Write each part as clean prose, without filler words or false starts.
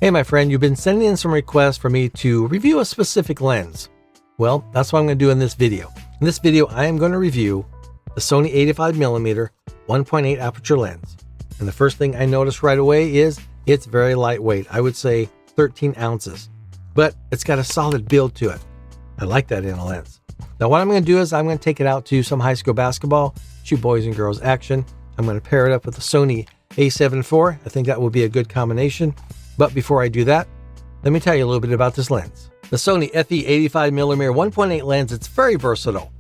Hey my friend, you've been sending in some requests for me to review a specific lens. Well, that's what I'm going to do in this video. In this video, I am going to review the Sony 85mm 1.8 aperture lens. And the first thing I noticed right away is it's very lightweight. I would say 13 ounces, but it's got a solid build to it. I like that in a lens. Now what I'm going to do is I'm going to take it out to some high school basketball, shoot boys and girls action. I'm going to pair it up with the Sony A7 IV. I think that will be a good combination. But before I do that, let me tell you a little bit about this lens. The Sony FE 85mm 1.8 lens, it's very versatile.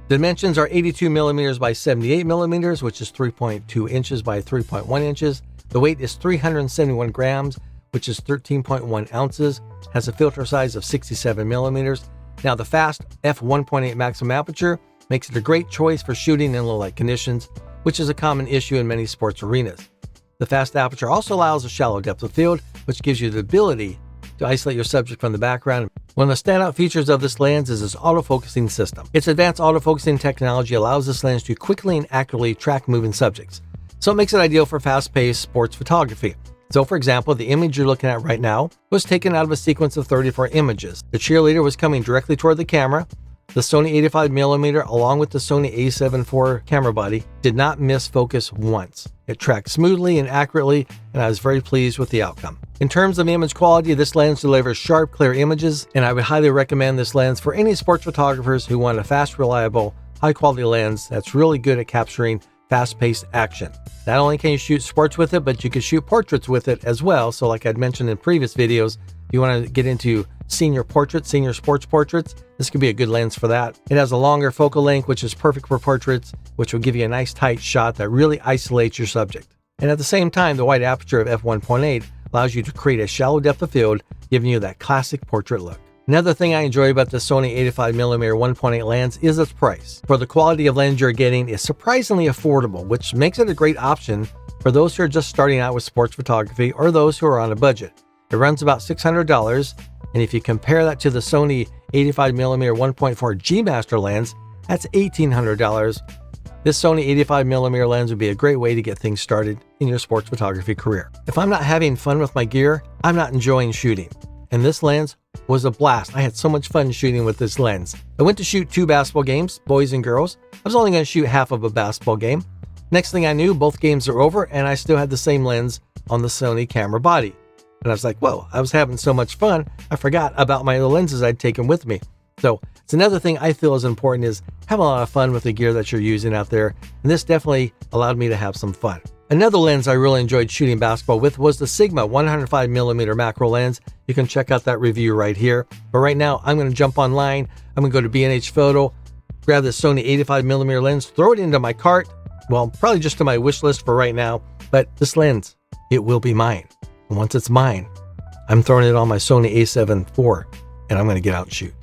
Dimensions are 82mm by 78mm, which is 3.2 inches by 3.1 inches. The weight is 371 grams, which is 13.1 ounces. Has a filter size of 67mm. Now the fast f1.8 maximum aperture makes it a great choice for shooting in low light conditions, which is a common issue in many sports arenas. The fast aperture also allows a shallow depth of field, which gives you the ability to isolate your subject from the background. One of the standout features of this lens is its autofocusing system. Its advanced autofocusing technology allows this lens to quickly and accurately track moving subjects. So it makes it ideal for fast-paced sports photography. So for example, the image you're looking at right now was taken out of a sequence of 34 images. The cheerleader was coming directly toward the camera. The Sony 85mm along with the Sony A7 IV camera body did not miss focus once. It tracked smoothly and accurately, and I was very pleased with the outcome. In terms of image quality, this lens delivers sharp, clear images, and I would highly recommend this lens for any sports photographers who want a fast, reliable, high-quality lens that's really good at capturing fast-paced action. Not only can you shoot sports with it, but you can shoot portraits with it as well. So like I'd mentioned in previous videos, if you want to get into senior portraits, senior sports portraits, this could be a good lens for that. It has a longer focal length, which is perfect for portraits, which will give you a nice tight shot that really isolates your subject. And at the same time, the wide aperture of f1.8 allows you to create a shallow depth of field, giving you that classic portrait look. Another thing I enjoy about the Sony 85mm 1.8 lens is its price. For the quality of lens you're getting is surprisingly affordable, which makes it a great option for those who are just starting out with sports photography or those who are on a budget. It runs about $600, and if you compare that to the Sony 85mm 1.4 G Master lens, that's $1,800. This Sony 85mm lens would be a great way to get things started in your sports photography career. If I'm not having fun with my gear, I'm not enjoying shooting. And this lens was a blast. I had so much fun shooting with this lens. I went to shoot 2 basketball games, boys and girls. I was only going to shoot half of a basketball game. Next thing I knew, both games are over and I still had the same lens on the Sony camera body. And I was like, whoa, I was having so much fun, I forgot about my other lenses I'd taken with me. So it's another thing I feel is important is have a lot of fun with the gear that you're using out there. And this definitely allowed me to have some fun. Another lens I really enjoyed shooting basketball with was the Sigma 105mm macro lens. You can check out that review right here. But right now, I'm going to jump online. I'm going to go to B&H Photo, grab the Sony 85mm lens, throw it into my cart. Well, probably just to my wish list for right now. But this lens, it will be mine. And once it's mine, I'm throwing it on my Sony A7 IV, and I'm going to get out and shoot.